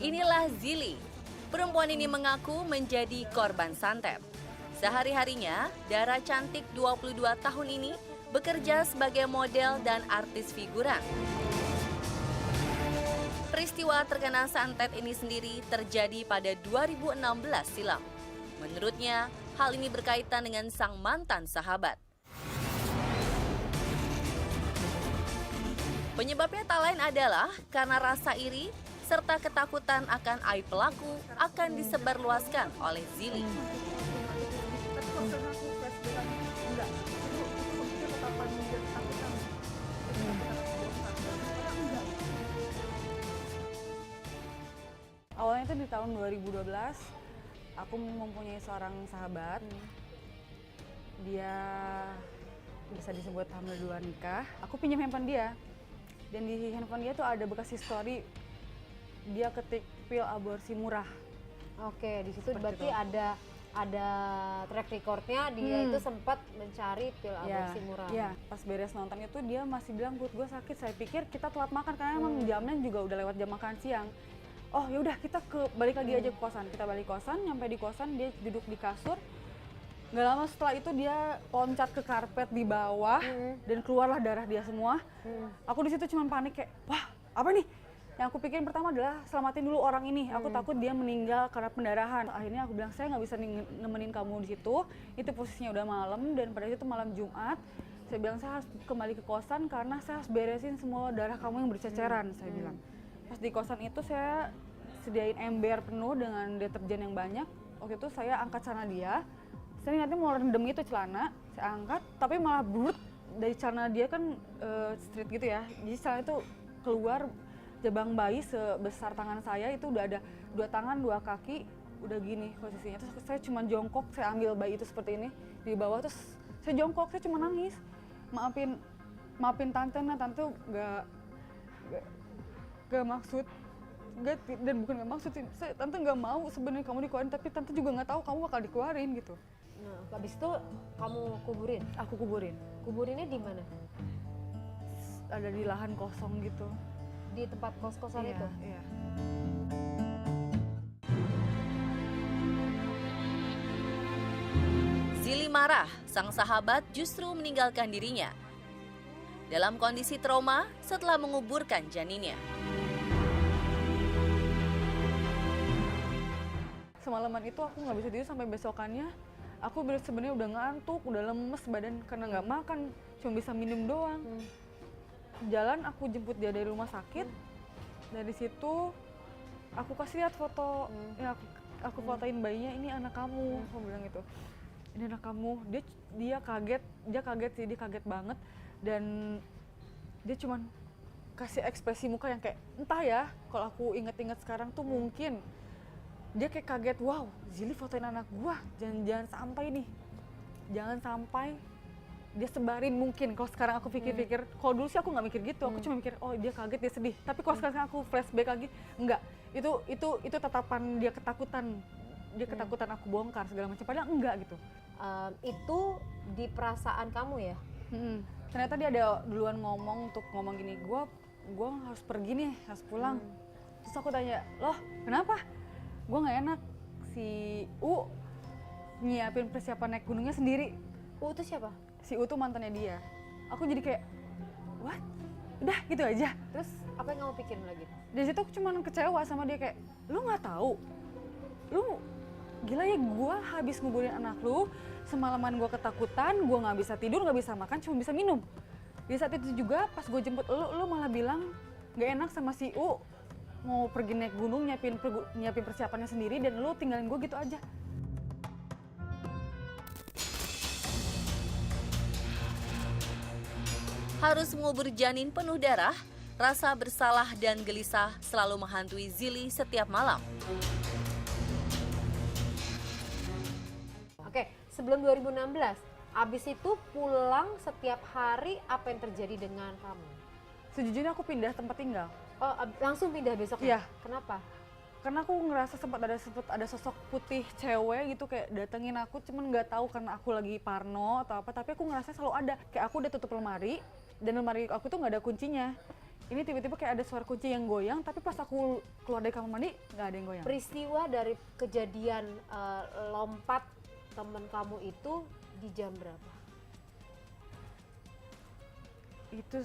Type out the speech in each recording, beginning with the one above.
Inilah Zili. Perempuan ini mengaku menjadi korban santet. Sehari-harinya, Dara cantik 22 tahun ini bekerja sebagai model dan artis figuran. Peristiwa terkena santet ini sendiri terjadi pada 2016 silam. Menurutnya, hal ini berkaitan dengan sang mantan sahabat. Penyebabnya tak lain adalah karena rasa iri serta ketakutan akan aib pelaku akan disebarluaskan oleh Zili. Awalnya itu di tahun 2012, aku mempunyai seorang sahabat. Dia bisa disebut hamil di luar nikah. Aku pinjam handphone dia. Dan di handphone dia tuh ada bekas history dia ketik pil aborsi murah. Oke, di situ berarti ada track recordnya dia itu sempat mencari pil aborsi murah. Iya, pas beres nonton itu dia masih bilang perut gue sakit. Saya pikir kita telat makan karena emang jamnya juga udah lewat jam makan siang. Oh yaudah kita balik lagi aja ke kosan. Kita balik kosan, nyampe di kosan dia duduk di kasur. Nggak lama setelah itu dia loncat ke karpet di bawah dan keluarlah darah dia semua. Aku di situ cuma panik kayak, wah apa nih? Yang aku pikirin pertama adalah selamatin dulu orang ini. Aku takut dia meninggal karena pendarahan. Akhirnya aku bilang saya nggak bisa nemenin kamu di situ. Itu posisinya udah malam dan pada itu malam Jumat. Saya bilang saya harus kembali ke kosan karena saya harus beresin semua darah kamu yang berceceran. Saya bilang. Pas di kosan itu saya sediain ember penuh dengan deterjen yang banyak. Waktu itu saya angkat celana dia. Saya niatnya mau rendam itu celana, saya angkat, tapi malah brut dari celana dia kan straight gitu ya. Jadi celana itu keluar jabang bayi sebesar tangan saya, itu udah ada 2 tangan, 2 kaki, udah gini posisinya. Terus saya cuma jongkok, saya ambil bayi itu seperti ini di bawah, terus saya jongkok, saya cuma nangis. Maafin tante, nah tante gak maksud. Dan bukan gak maksud, tante gak mau sebenarnya kamu dikeluarin, tapi tante juga gak tahu kamu bakal dikeluarin gitu. Nah, habis itu kamu kuburin? Aku kuburin. Kuburinnya di mana? Ada di lahan kosong gitu. Di tempat kos-kosan itu? Iya. Zili marah, sang sahabat justru meninggalkan dirinya. Dalam kondisi trauma setelah menguburkan janinnya. Semalaman itu aku nggak bisa tidur sampai besokannya. Aku sebenarnya udah ngantuk, udah lemes badan karena nggak makan, cuma bisa minum doang. Jalan aku jemput dia dari rumah sakit. Dari situ aku kasih lihat foto, ya aku fotoin bayinya, ini anak kamu. Aku bilang gitu, ini anak kamu. Dia kaget sih, dia kaget banget. Dan dia cuman kasih ekspresi muka yang kayak entah ya, kalau aku inget-inget sekarang tuh mungkin dia kayak kaget, wow, Zili fotoin anak gua, jangan sampai nih, jangan sampai dia sebarin mungkin. Kalau sekarang aku pikir-pikir, kalau dulu sih aku nggak mikir gitu, aku cuma mikir, oh dia kaget, dia sedih. Tapi kalau sekarang aku flashback lagi, enggak, itu tatapan dia ketakutan aku bongkar segala macam, padahal enggak gitu. Itu di perasaan kamu ya? Ternyata dia ada duluan ngomong gini, gua harus pergi nih, harus pulang. Terus aku tanya, loh kenapa? Gue nggak enak, si U nyiapin persiapan naik gunungnya sendiri. U itu siapa? Si U tuh mantannya dia. Aku jadi kayak, what? Udah gitu aja. Terus apa yang kamu pikirin lagi? Dari situ aku cuma kecewa sama dia kayak, lu nggak tahu? Lu gila ya, gue habis nguburin anak lu, semalaman gue ketakutan, gue nggak bisa tidur, nggak bisa makan, cuma bisa minum. Di saat itu juga pas gue jemput lu malah bilang nggak enak sama si U, mau pergi naik gunung, nyiapin persiapannya sendiri, dan lu tinggalin gue gitu aja. Harus mengubur janin penuh darah, rasa bersalah dan gelisah selalu menghantui Zili setiap malam. Oke, sebelum 2016, abis itu pulang setiap hari, apa yang terjadi dengan kamu? Sejujurnya aku pindah tempat tinggal. Oh, langsung pindah besoknya? Iya. Kenapa? Karena aku ngerasa sempat ada sosok putih cewek gitu kayak datengin aku, cuman nggak tahu karena aku lagi parno atau apa, tapi aku ngerasa selalu ada. Kayak aku udah tutup lemari, dan lemari aku tuh nggak ada kuncinya. ini tiba-tiba kayak ada suara kunci yang goyang, tapi pas aku keluar dari kamar mandi nggak ada yang goyang. Peristiwa dari kejadian lompat temen kamu itu di jam berapa? Itu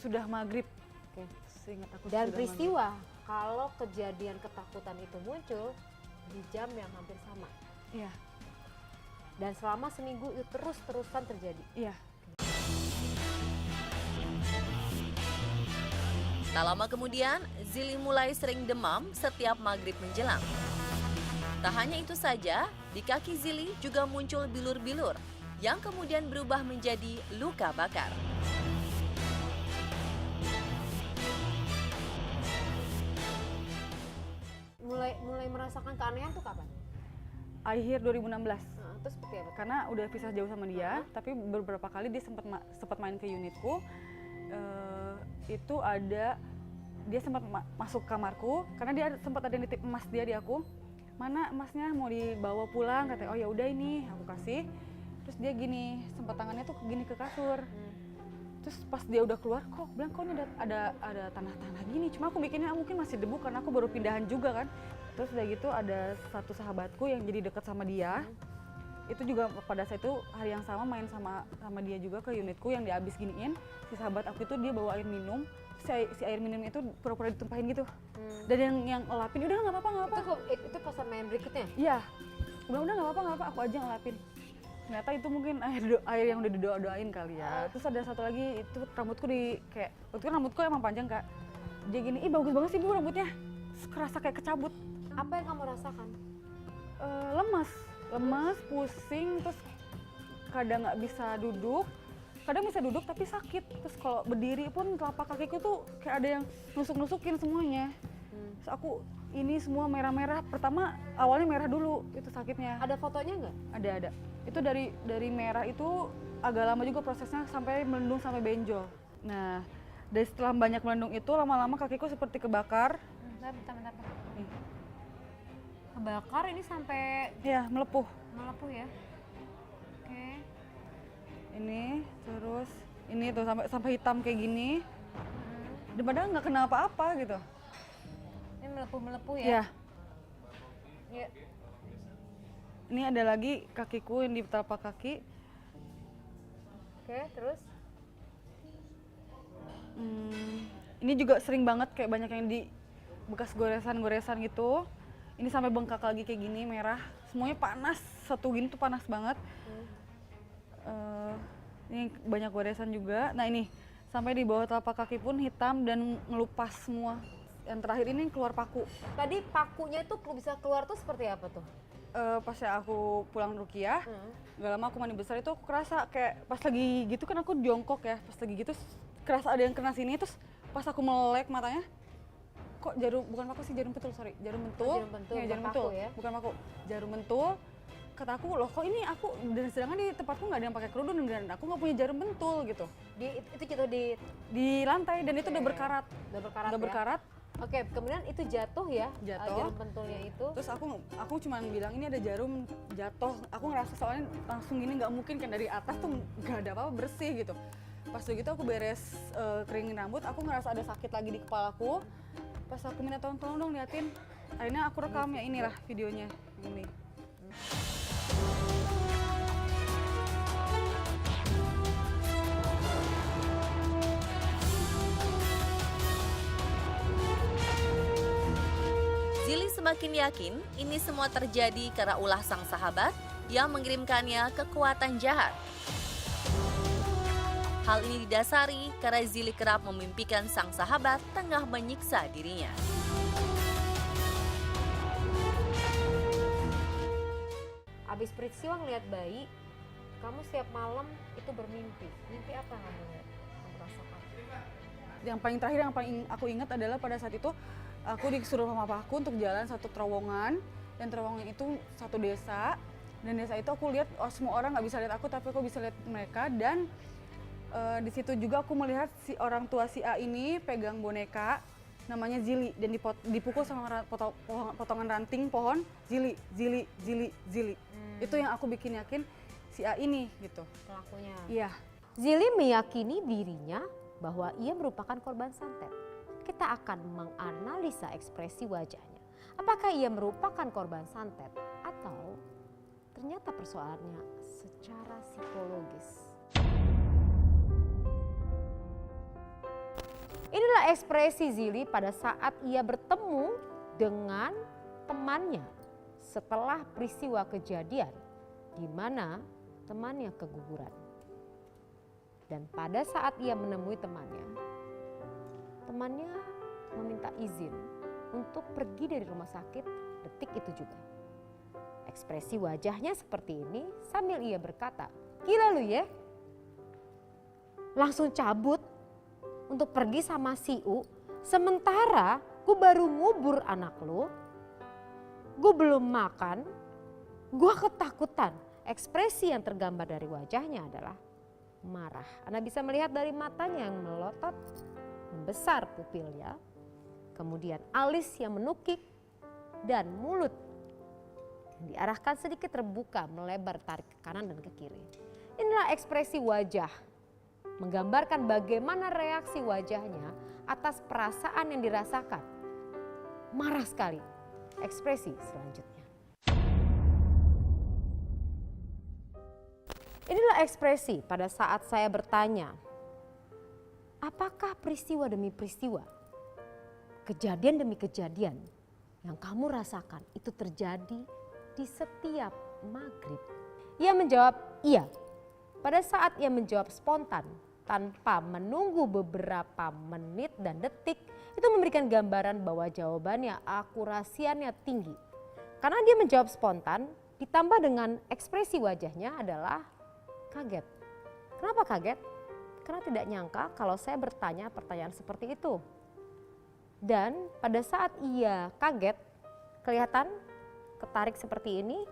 sudah maghrib. Oke. Seingat aku Dan sudah peristiwa kalau kejadian ketakutan itu muncul di jam yang hampir sama. maghrib. Iya, Dan selama seminggu itu terus-terusan terjadi. iya. Tak lama kemudian, Zili mulai sering demam setiap maghrib menjelang. Tak hanya itu saja, di kaki Zili juga muncul bilur-bilur yang kemudian berubah menjadi luka bakar. Mulai merasakan keanehan tuh kapan? Akhir 2016. Nah, terus seperti apa? Karena udah pisah jauh sama dia, tapi beberapa kali dia sempat main ke unitku. Itu ada dia sempat masuk kamarku karena dia sempat ada nitip emas dia di aku. Mana emasnya, mau dibawa pulang, katanya. Oh ya udah, ini aku kasih. Terus dia gini, sempat tangannya tuh gini ke kasur. Terus pas dia udah keluar, kok bilang kok ini ada tanah-tanah gini. Cuma aku mikirnya mungkin masih debu karena aku baru pindahan juga kan. Terus udah gitu ada satu sahabatku yang jadi dekat sama dia. Itu juga pada saat itu hari yang sama main sama dia juga ke unitku yang dia habis giniin. Si sahabat aku itu dia bawa air minum. Si air minum itu pura-pura ditumpahin gitu. Dan yang ngelapin, udah nggak apa-apa. Itu pas main berikutnya? Iya. Udah nggak apa-apa, aku aja ngelapin. Ternyata itu mungkin air yang udah didoa-doain kali ya. Terus ada satu lagi, itu rambutku waktu itu kan rambutku emang panjang Kak. Dia gini, ih bagus banget sih Bu rambutnya. Kerasa kayak kecabut. Apa yang kamu rasakan? Lemas, pusing, terus kadang nggak bisa duduk. Kadang bisa duduk tapi sakit. Terus kalau berdiri pun telapak kakiku tuh kayak ada yang nusuk-nusukin semuanya. Terus aku ini semua merah-merah. Pertama awalnya merah dulu, itu sakitnya. Ada fotonya nggak? Ada. Itu dari merah itu agak lama juga prosesnya sampai melendung sampai benjol. Nah, dari setelah banyak melendung itu lama-lama kakiku seperti kebakar. Bentar. Nih. Kebakar ini sampai Ya, melepuh. melepuh ya? Oke. Ini terus ini tuh sampai hitam kayak gini. Dan padahal nggak kena apa-apa gitu. Ini melepuh ya? Ya. Ya. Ini ada lagi kakiku yang di telapak kaki. Oke, terus? Ini juga sering banget kayak banyak yang di bekas goresan-goresan gitu. Ini sampai bengkak lagi kayak gini merah. Semuanya panas, satu gini tuh panas banget. Ini banyak goresan juga. Nah ini sampai di bawah telapak kaki pun hitam dan ngelupas semua. Yang terakhir ini keluar paku. Tadi pakunya itu bisa keluar tuh seperti apa tuh? Pas ya aku pulang Rukiah, gak lama aku mandi besar itu aku kerasa kayak pas lagi gitu kan aku jongkok ya, pas lagi gitu kerasa ada yang kena sini, terus pas aku melek matanya, kok bukan paku sih, jarum pentul, sorry, jarum pentul. Ya, Jarum bukan pentul, paku ya? bukan paku, jarum pentul. Kata aku, loh kok ini aku, dan sedangkan di tempatku nggak ada yang pakai kerudung dan aku nggak punya jarum pentul gitu. Itu jatuh Di lantai dan itu udah berkarat. Udah Udah berkarat. Oke, kemudian itu jatuh ya? Jatuh. Jarum pentulnya itu. Terus aku cuma bilang ini ada jarum jatuh. Aku ngerasa soalnya langsung gini nggak mungkin kan dari atas tuh nggak ada apa-apa, bersih gitu. Pas begitu aku beres keringin rambut, aku ngerasa ada sakit lagi di kepalaku. Pas aku minta tolong dong liatin. Akhirnya aku rekam ya inilah videonya ini. Zili semakin yakin ini semua terjadi karena ulah sang sahabat yang mengirimkannya kekuatan jahat. Hal ini didasari karena Zili kerap memimpikan sang sahabat tengah menyiksa dirinya. Abis peristiwa ngeliat bayi, kamu setiap malam itu bermimpi. Mimpi apa yang kamu lihat? Kamu rasakan? Yang paling terakhir yang paling aku ingat adalah pada saat itu aku disuruh sama papaku untuk jalan satu terowongan, dan terowongan itu satu desa, dan desa itu aku lihat semua orang nggak bisa lihat aku tapi aku bisa lihat mereka. Dan di situ juga aku melihat si orang tua si A ini pegang boneka namanya Zili dan dipukul sama potongan ranting pohon. Zili. Itu yang aku bikin yakin si A ini gitu Pelakunya. iya. Zili meyakini dirinya bahwa ia merupakan korban santet. Kita akan menganalisa ekspresi wajahnya. Apakah ia merupakan korban santet atau ternyata persoalannya secara psikologis. Inilah ekspresi Zili pada saat ia bertemu dengan temannya setelah peristiwa kejadian di mana temannya keguguran. Dan pada saat ia menemui temannya meminta izin untuk pergi dari rumah sakit detik itu juga. Ekspresi wajahnya seperti ini sambil ia berkata, "Gila lu ya, langsung cabut untuk pergi sama si U, sementara gue baru ngubur anak lu, gue belum makan, gue ketakutan." Ekspresi yang tergambar dari wajahnya adalah marah. Anda bisa melihat dari matanya yang melotot, membesar pupilnya, kemudian alis yang menukik, dan mulut yang diarahkan sedikit terbuka, melebar, tarik ke kanan dan ke kiri. Inilah ekspresi wajah, menggambarkan bagaimana reaksi wajahnya atas perasaan yang dirasakan. Marah sekali. Ekspresi selanjutnya. Inilah ekspresi pada saat saya bertanya, apakah peristiwa demi peristiwa, kejadian demi kejadian yang kamu rasakan itu terjadi di setiap maghrib? Ia menjawab iya. Pada saat ia menjawab spontan tanpa menunggu beberapa menit dan detik, itu memberikan gambaran bahwa jawabannya akurasiannya tinggi. Karena dia menjawab spontan ditambah dengan ekspresi wajahnya adalah kaget. Kenapa kaget? Karena tidak nyangka kalau saya bertanya pertanyaan seperti itu. Dan pada saat ia kaget, kelihatan ketarik seperti ini,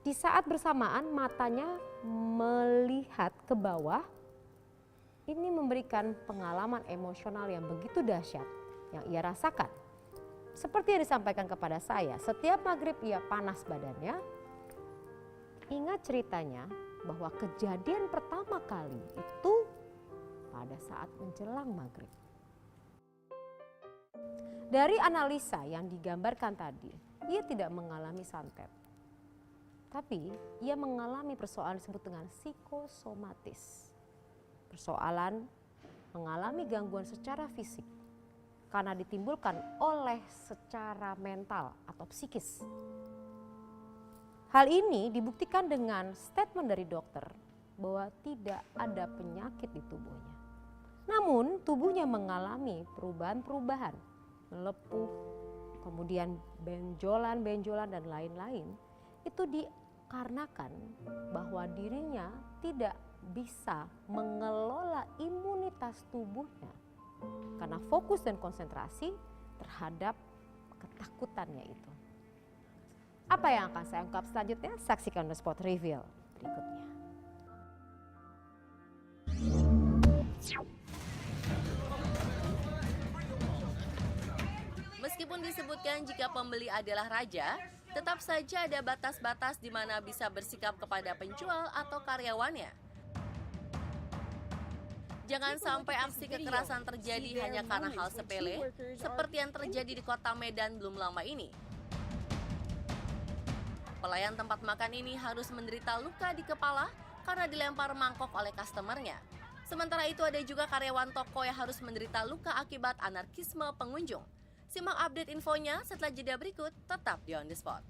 di saat bersamaan matanya melihat ke bawah, ini memberikan pengalaman emosional yang begitu dahsyat yang ia rasakan. Seperti yang disampaikan kepada saya, setiap maghrib ia panas badannya. Ingat ceritanya bahwa kejadian pertama kali itu pada saat menjelang maghrib. Dari analisa yang digambarkan tadi, ia tidak mengalami santet. Tapi ia mengalami persoalan disebut dengan psikosomatis. Persoalan mengalami gangguan secara fisik karena ditimbulkan oleh secara mental atau psikis. Hal ini dibuktikan dengan statement dari dokter bahwa tidak ada penyakit di tubuhnya. Namun tubuhnya mengalami perubahan-perubahan, melepuh, kemudian benjolan-benjolan dan lain-lain. Itu dikarenakan bahwa dirinya tidak bisa mengelola imunitas tubuhnya karena fokus dan konsentrasi terhadap ketakutannya itu. Apa yang akan saya ungkap selanjutnya? Saksikan The Spot Reveal berikutnya. Meskipun disebutkan jika pembeli adalah raja, tetap saja ada batas-batas di mana bisa bersikap kepada penjual atau karyawannya. Jangan sampai aksi kekerasan terjadi hanya karena hal sepele, seperti yang terjadi di kota Medan belum lama ini. Pelayan tempat makan ini harus menderita luka di kepala karena dilempar mangkok oleh customernya. Sementara itu ada juga karyawan toko yang harus menderita luka akibat anarkisme pengunjung. Simak update infonya setelah jeda berikut, tetap di On The Spot.